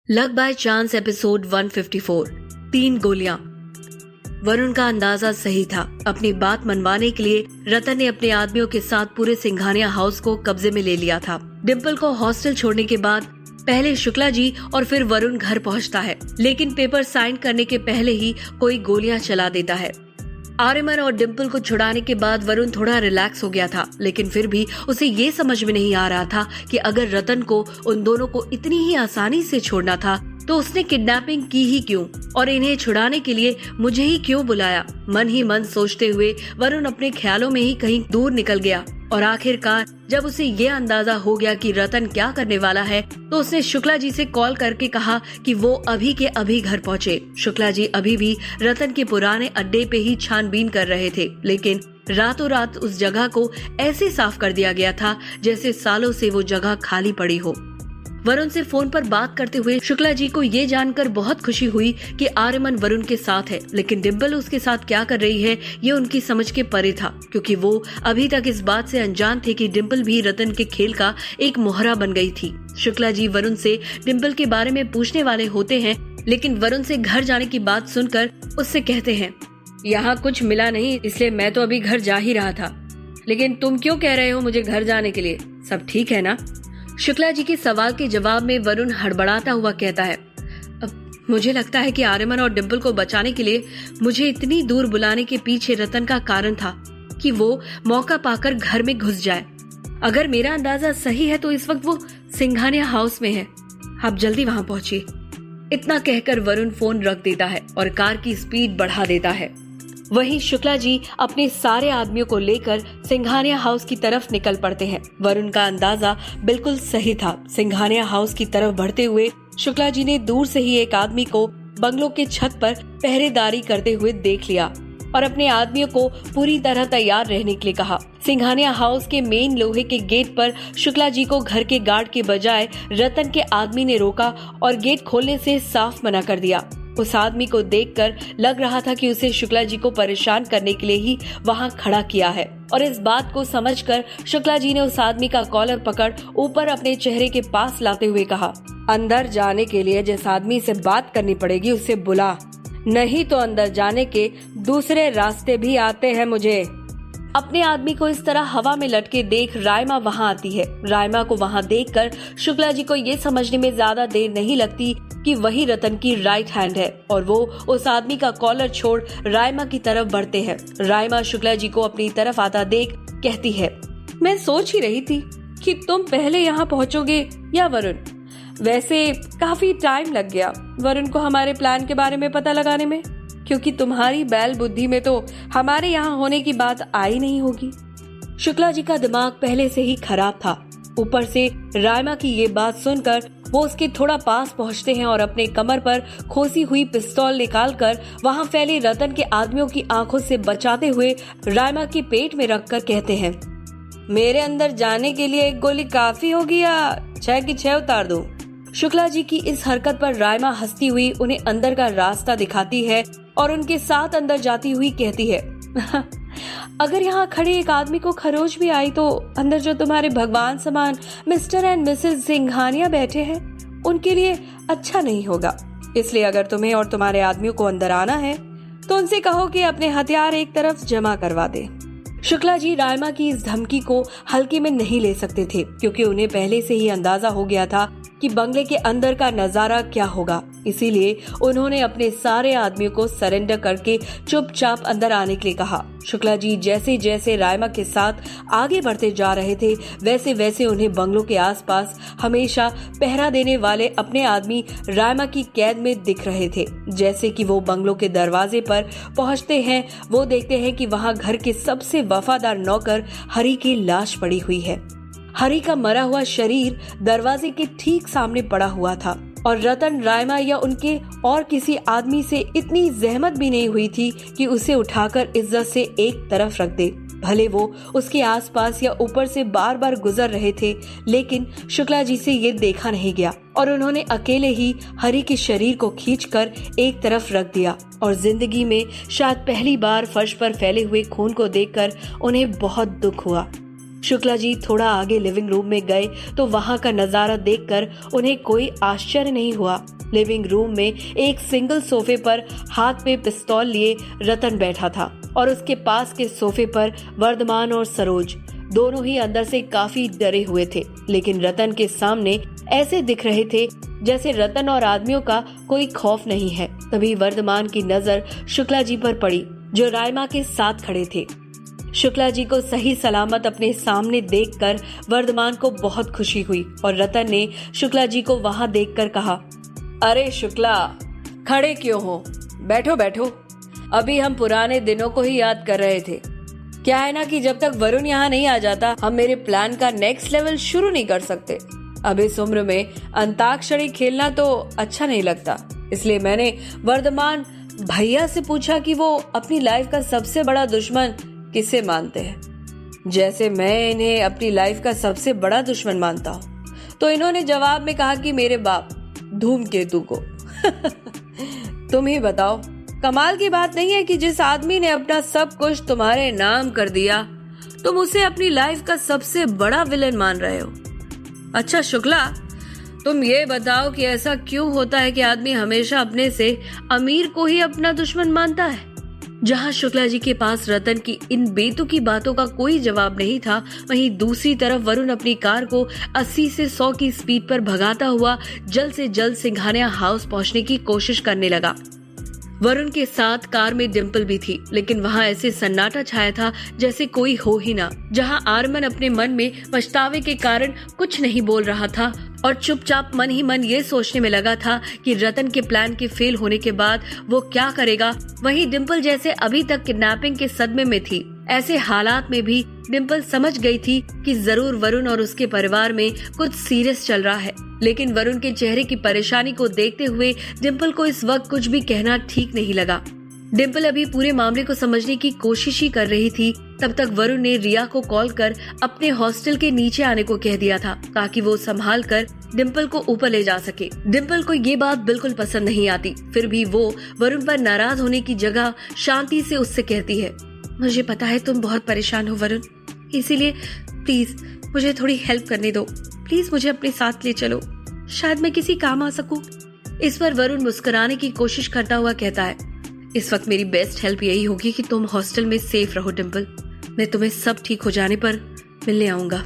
Luck by chance episode 154। 3 गोलियां। वरुण का अंदाजा सही था। अपनी बात मनवाने के लिए रतन ने अपने आदमियों के साथ पूरे सिंघानिया हाउस को कब्जे में ले लिया था। डिम्पल को हॉस्टल छोड़ने के बाद पहले शुक्ला जी और फिर वरुण घर पहुंचता है, लेकिन पेपर साइन करने के पहले ही कोई गोलियां चला देता है। आर्यमन और डिम्पल को छुड़ाने के बाद वरुण थोड़ा रिलैक्स हो गया था, लेकिन फिर भी उसे ये समझ में नहीं आ रहा था कि अगर रतन को उन दोनों को इतनी ही आसानी से छोड़ना था तो उसने किडनैपिंग की ही क्यों और इन्हें छुड़ाने के लिए मुझे ही क्यों बुलाया। मन ही मन सोचते हुए वरुण अपने ख्यालों में ही कहीं दूर निकल गया और आखिरकार जब उसे ये अंदाजा हो गया कि रतन क्या करने वाला है तो उसने शुक्ला जी से कॉल करके कहा कि वो अभी के अभी घर पहुँचे। शुक्ला जी अभी भी रतन के पुराने अड्डे पे ही छानबीन कर रहे थे, लेकिन रातों रात उस जगह को ऐसे साफ कर दिया गया था जैसे सालों से वो जगह खाली पड़ी हो। वरुण से फोन पर बात करते हुए शुक्ला जी को ये जानकर बहुत खुशी हुई कि आर्यमन वरुण के साथ है, लेकिन डिम्पल उसके साथ क्या कर रही है ये उनकी समझ के परे था, क्योंकि वो अभी तक इस बात से अनजान थे कि डिम्पल भी रतन के खेल का एक मोहरा बन गई थी। शुक्ला जी वरुण से डिम्पल के बारे में पूछने वाले होते हैं, लेकिन वरुण से घर जाने की बात सुनकर उससे कहते हैं, यहाँ कुछ मिला नहीं इसलिए मैं तो अभी घर जा ही रहा था, लेकिन तुम क्यों कह रहे हो मुझे घर जाने के लिए, सब ठीक है ना? शुक्ला जी के सवाल के जवाब में वरुण हड़बड़ाता हुआ कहता है, मुझे लगता है कि आर्यमन और डिम्पल को बचाने के लिए मुझे इतनी दूर बुलाने के पीछे रतन का कारण था कि वो मौका पाकर घर में घुस जाए। अगर मेरा अंदाजा सही है तो इस वक्त वो सिंघानिया हाउस में है। आप जल्दी वहां पहुंचिए। इतना कहकर वरुण फोन रख देता है और कार की स्पीड बढ़ा देता है। वहीं शुक्ला जी अपने सारे आदमियों को लेकर सिंघानिया हाउस की तरफ निकल पड़ते हैं। वरुण का अंदाजा बिल्कुल सही था। सिंघानिया हाउस की तरफ बढ़ते हुए शुक्ला जी ने दूर से ही एक आदमी को बंगलों के छत पर पहरेदारी करते हुए देख लिया और अपने आदमियों को पूरी तरह तैयार रहने के लिए कहा। सिंघानिया हाउस के मेन लोहे के गेट पर शुक्ला जी को घर के गार्ड के बजाय रतन के आदमी ने रोका और गेट खोलने से साफ मना कर दिया। उस आदमी को देखकर लग रहा था कि उसे शुक्ला जी को परेशान करने के लिए ही वहां खड़ा किया है, और इस बात को समझकर शुक्ला जी ने उस आदमी का कॉलर पकड़ ऊपर अपने चेहरे के पास लाते हुए कहा, अंदर जाने के लिए जिस आदमी से बात करनी पड़ेगी उसे बुला, नहीं तो अंदर जाने के दूसरे रास्ते भी आते हैं मुझे। अपने आदमी को इस तरह हवा में लटके देख रायमा वहां आती है। रायमा को वहां देखकर शुक्ला जी को ये समझने में ज्यादा देर नहीं लगती कि वही रतन की राइट हैंड है, और वो उस आदमी का कॉलर छोड़ रायमा की तरफ बढ़ते हैं। रायमा शुक्ला जी को अपनी तरफ आता देख कहती है, मैं सोच ही रही थी कि तुम पहले यहाँ पहुँचोगे या वरुण। वैसे काफी टाइम लग गया वरुण को हमारे प्लान के बारे में पता लगाने में, क्योंकि तुम्हारी बैल बुद्धि में तो हमारे यहाँ होने की बात आई नहीं होगी। शुक्ला जी का दिमाग पहले से ही खराब था। ऊपर से रायमा की ये बात सुनकर वो उसके थोड़ा पास पहुँचते हैं और अपने कमर पर खोसी हुई पिस्तौल निकालकर वहाँ फैले रतन के आदमियों की आंखों से बचाते हुए रायमा के पेट में रखकर कहते हैं, मेरे अंदर जाने के लिए एक गोली काफी होगी या 6 की 6 उतार दूं? शुक्ला जी की इस हरकत पर रायमा हंसती हुई उन्हें अंदर का रास्ता दिखाती है और उनके साथ अंदर जाती हुई कहती है, अगर यहाँ खड़े एक आदमी को खरोच भी आई तो अंदर जो तुम्हारे भगवान समान मिस्टर एंड मिसेस सिंघानिया बैठे हैं उनके लिए अच्छा नहीं होगा। इसलिए अगर तुम्हें और तुम्हारे आदमियों को अंदर आना है तो उनसे कहो कि अपने हथियार एक तरफ जमा करवा दे। शुक्ला जी रायमा की इस धमकी को हल्के में नहीं ले सकते थे, क्योंकि उन्हें पहले से ही अंदाजा हो गया था कि बंगले के अंदर का नजारा क्या होगा। इसीलिए उन्होंने अपने सारे आदमियों को सरेंडर करके चुपचाप अंदर आने के लिए कहा। शुक्ला जी जैसे जैसे रायमा के साथ आगे बढ़ते जा रहे थे वैसे वैसे उन्हें बंगलों के आसपास हमेशा पहरा देने वाले अपने आदमी रायमा की कैद में दिख रहे थे। जैसे कि वो बंगलों के दरवाजे पर पहुंचते हैं वो देखते हैं कि वहां घर के सबसे वफादार नौकर हरी की लाश पड़ी हुई है। हरी का मरा हुआ शरीर दरवाजे के ठीक सामने पड़ा हुआ था और रतन रायमा या उनके और किसी आदमी से इतनी जहमत भी नहीं हुई थी कि उसे उठाकर इज्जत से एक तरफ रख दे। भले वो उसके आसपास या ऊपर से बार बार गुजर रहे थे, लेकिन शुक्ला जी से ये देखा नहीं गया और उन्होंने अकेले ही हरी के शरीर को खींचकर एक तरफ रख दिया। और जिंदगी में शायद पहली बार फर्श पर फैले हुए खून को देखकर उन्हें बहुत दुख हुआ। शुक्ला जी थोड़ा आगे लिविंग रूम में गए तो वहां का नजारा देखकर उन्हें कोई आश्चर्य नहीं हुआ। लिविंग रूम में एक सिंगल सोफे पर हाथ में पिस्तौल लिए रतन बैठा था और उसके पास के सोफे पर वर्धमान और सरोज दोनों ही अंदर से काफी डरे हुए थे, लेकिन रतन के सामने ऐसे दिख रहे थे जैसे रतन और आदमियों का कोई खौफ नहीं है। तभी वर्धमान की नजर शुक्ला जी पर पड़ी जो रायमा के साथ खड़े थे। शुक्ला जी को सही सलामत अपने सामने देखकर वर्धमान को बहुत खुशी हुई और रतन ने शुक्ला जी को वहां देखकर कहा, अरे शुक्ला, खड़े क्यों हो? बैठो बैठो। अभी हम पुराने दिनों को ही याद कर रहे थे। क्या है ना कि जब तक वरुण यहाँ नहीं आ जाता हम मेरे प्लान का नेक्स्ट लेवल शुरू नहीं कर सकते। अब इस उम्र में अंताक्षरी खेलना तो अच्छा नहीं लगता, इसलिए मैंने वर्धमान भैया से पूछा कि वो अपनी लाइफ का सबसे बड़ा दुश्मन किसे मानते हैं, जैसे मैं इन्हें अपनी लाइफ का सबसे बड़ा दुश्मन मानता हूँ। तो इन्होंने जवाब में कहा कि मेरे बाप धूमकेतु को। तुम ही बताओ, कमाल की बात नहीं है कि जिस आदमी ने अपना सब कुछ तुम्हारे नाम कर दिया तुम उसे अपनी लाइफ का सबसे बड़ा विलेन मान रहे हो। अच्छा शुक्ला, तुम ये बताओ कि ऐसा क्यों होता है कि आदमी हमेशा अपने से अमीर को ही अपना दुश्मन मानता है? जहां शुक्ला जी के पास रतन की इन बेतुकी बातों का कोई जवाब नहीं था, वहीं दूसरी तरफ वरुण अपनी कार को 80 से 100 की स्पीड पर भगाता हुआ जल्द से जल्द सिंघानिया हाउस पहुंचने की कोशिश करने लगा। वरुण के साथ कार में डिम्पल भी थी, लेकिन वहां ऐसे सन्नाटा छाया था जैसे कोई हो ही ना। जहां आर्मन अपने मन में पछतावे के कारण कुछ नहीं बोल रहा था और चुपचाप मन ही मन ये सोचने में लगा था कि रतन के प्लान के फेल होने के बाद वो क्या करेगा, वहीं डिम्पल जैसे अभी तक किडनैपिंग के सदमे में थी। ऐसे हालात में भी डिम्पल समझ गई थी कि जरूर वरुण और उसके परिवार में कुछ सीरियस चल रहा है, लेकिन वरुण के चेहरे की परेशानी को देखते हुए डिम्पल को इस वक्त कुछ भी कहना ठीक नहीं लगा। डिम्पल अभी पूरे मामले को समझने की कोशिश ही कर रही थी, तब तक वरुण ने रिया को कॉल कर अपने हॉस्टल के नीचे आने को कह दिया था ताकि वो संभाल कर डिम्पल को ऊपर ले जा सके। डिम्पल को ये बात बिल्कुल पसंद नहीं आती, फिर भी वो वरुण पर नाराज होने की जगह शांति से उससे कहती है, मुझे पता है तुम बहुत परेशान हो वरुण, इसीलिए प्लीज मुझे थोड़ी हेल्प करने दो। प्लीज मुझे अपने साथ ले चलो, शायद मैं किसी काम आ सकूं। इस पर वरुण मुस्कुराने की कोशिश करता हुआ कहता है, इस वक्त मेरी बेस्ट हेल्प यही होगी कि तुम हॉस्टल में सेफ रहो डिम्पल, मैं तुम्हें सब ठीक हो जाने पर मिलने आऊंगा।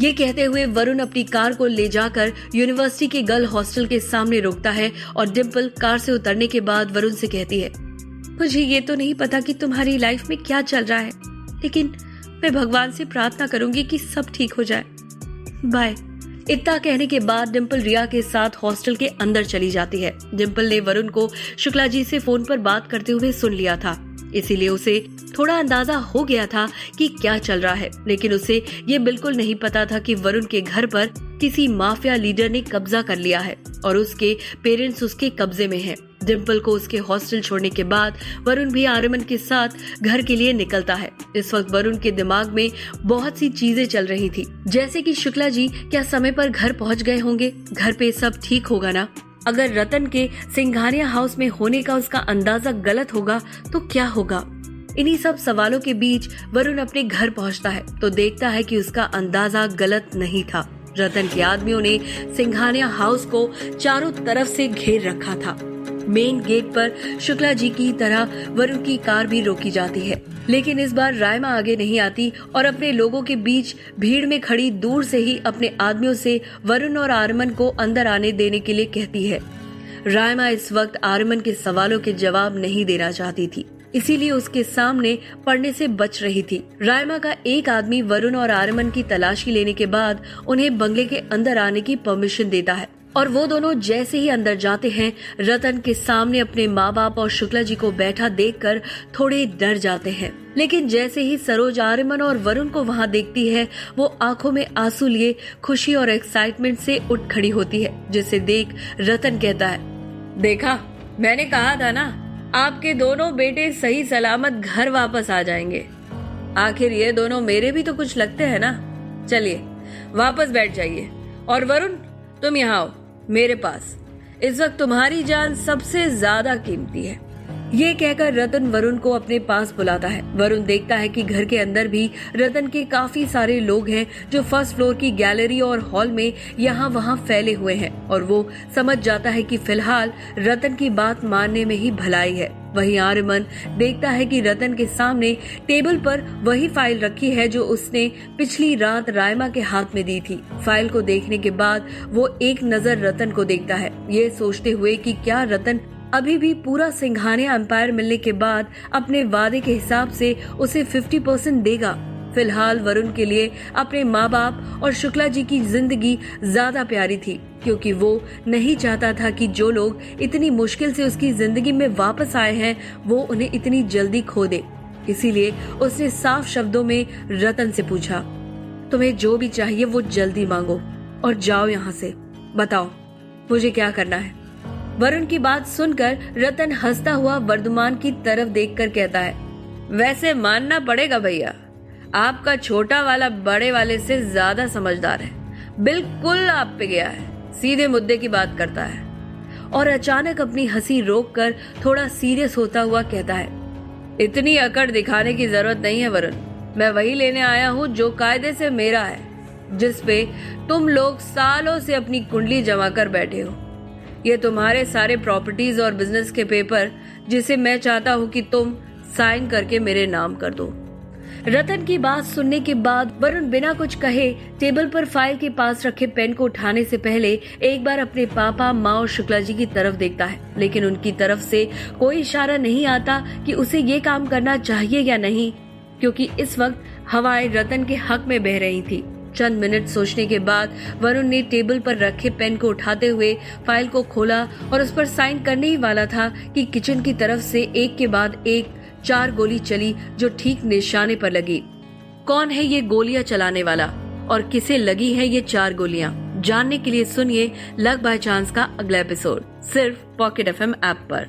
ये कहते हुए वरुण अपनी कार को ले जाकर यूनिवर्सिटी के गर्ल हॉस्टल के सामने रोकता है और डिम्पल कार से उतरने के बाद वरुण से कहती है, मुझे ये तो नहीं पता कि तुम्हारी लाइफ में क्या चल रहा है, लेकिन मैं भगवान से प्रार्थना करूंगी कि सब ठीक हो जाए। बाय। इतना कहने के बाद डिम्पल रिया के साथ हॉस्टल के अंदर चली जाती है। डिम्पल ने वरुण को शुक्ला जी से फोन पर बात करते हुए सुन लिया था, इसीलिए उसे थोड़ा अंदाजा हो गया था कि क्या चल रहा है, लेकिन उसे ये बिल्कुल नहीं पता था कि वरुण के घर पर किसी माफिया लीडर ने कब्जा कर लिया है और उसके पेरेंट्स उसके कब्जे में हैं। डिम्पल को उसके हॉस्टल छोड़ने के बाद वरुण भी आर्यमन के साथ घर के लिए निकलता है। इस वक्त वरुण के दिमाग में बहुत सी चीजें चल रही थी, जैसे कि शुक्ला जी क्या समय पर घर पहुंच गए होंगे, घर पे सब ठीक होगा ना, अगर रतन के सिंघानिया हाउस में होने का उसका अंदाजा गलत होगा तो क्या होगा। इन्हीं सब सवालों के बीच वरुण अपने घर पहुंचता है तो देखता है कि उसका अंदाजा गलत नहीं था। रतन के आदमियों ने सिंघानिया हाउस को चारों तरफ से घेर रखा था। मेन गेट पर शुक्ला जी की तरह वरुण की कार भी रोकी जाती है, लेकिन इस बार रायमा आगे नहीं आती और अपने लोगों के बीच भीड़ में खड़ी दूर से ही अपने आदमियों से वरुण और आर्यमन को अंदर आने देने के लिए कहती है। रायमा इस वक्त आर्यमन के सवालों के जवाब नहीं देना चाहती थी, इसीलिए उसके सामने पड़ने से बच रही थी। रायमा का एक आदमी वरुण और आर्यमन की तलाशी लेने के बाद उन्हें बंगले के अंदर आने की परमिशन देता है और वो दोनों जैसे ही अंदर जाते हैं, रतन के सामने अपने माँ बाप और शुक्ला जी को बैठा देखकर थोड़े डर जाते हैं। लेकिन जैसे ही सरोज आर्यमन और वरुण को वहाँ देखती है, वो आंखों में आंसू लिए खुशी और एक्साइटमेंट से उठ खड़ी होती है, जिसे देख रतन कहता है, देखा, मैंने कहा था ना, आपके दोनों बेटे सही सलामत घर वापस आ जाएंगे। आखिर ये दोनों मेरे भी तो कुछ लगते हैं ना। चलिए वापस बैठ जाइए। और वरुण, तुम यहाँ आओ मेरे पास, इस वक्त तुम्हारी जान सबसे ज्यादा कीमती है। ये कहकर रतन वरुण को अपने पास बुलाता है। वरुण देखता है कि घर के अंदर भी रतन के काफी सारे लोग हैं जो फर्स्ट फ्लोर की गैलरी और हॉल में यहाँ वहाँ फैले हुए हैं, और वो समझ जाता है कि फिलहाल रतन की बात मानने में ही भलाई है। वहीं आर्यमन देखता है कि रतन के सामने टेबल पर वही फाइल रखी है जो उसने पिछली रात रायमा के हाथ में दी थी। फाइल को देखने के बाद वो एक नजर रतन को देखता है, ये सोचते हुए कि क्या रतन अभी भी पूरा सिंघानिया एम्पायर मिलने के बाद अपने वादे के हिसाब से उसे 50% देगा। फिलहाल वरुण के लिए अपने माँ बाप और शुक्ला जी की जिंदगी ज्यादा प्यारी थी, क्योंकि वो नहीं चाहता था कि जो लोग इतनी मुश्किल से उसकी जिंदगी में वापस आए हैं वो उन्हें इतनी जल्दी खो दे। इसीलिए उसने साफ शब्दों में रतन से पूछा, तुम्हें जो भी चाहिए वो जल्दी मांगो और जाओ यहाँ से। बताओ मुझे क्या करना है। वरुण की बात सुनकर रतन हंसता हुआ वर्धमान की तरफ देखकर कहता है, वैसे मानना पड़ेगा भैया, आपका छोटा वाला बड़े वाले से ज्यादा समझदार है, बिल्कुल आप पे गया है, सीधे मुद्दे की बात करता है। और अचानक अपनी हंसी रोककर थोड़ा सीरियस होता हुआ कहता है, इतनी अकड़ दिखाने की जरूरत नहीं है वरुण, मैं वही लेने आया हूँ जो कायदे से मेरा है, जिस पे तुम लोग सालों से अपनी कुंडली जमा कर बैठे हो। ये तुम्हारे सारे प्रॉपर्टीज और बिजनेस के पेपर जिसे मैं चाहता हूँ कि तुम साइन करके मेरे नाम कर दो। रतन की बात सुनने के बाद वरुण बिना कुछ कहे टेबल पर फाइल के पास रखे पेन को उठाने से पहले एक बार अपने पापा, माँ और शुक्ला जी की तरफ देखता है, लेकिन उनकी तरफ से कोई इशारा नहीं आता कि उसे ये काम करना चाहिए या नहीं, क्योंकि इस वक्त हवाएं रतन के हक में बह रही थी। चंद मिनट सोचने के बाद वरुण ने टेबल पर रखे पेन को उठाते हुए फाइल को खोला और उस पर साइन करने ही वाला था कि किचन की तरफ से एक के बाद एक 4 गोली चली जो ठीक निशाने पर लगी। कौन है ये गोलियां चलाने वाला और किसे लगी है ये 4 गोलियां, जानने के लिए सुनिए लक बाय चांस का अगला एपिसोड सिर्फ पॉकेट FM ऐप पर।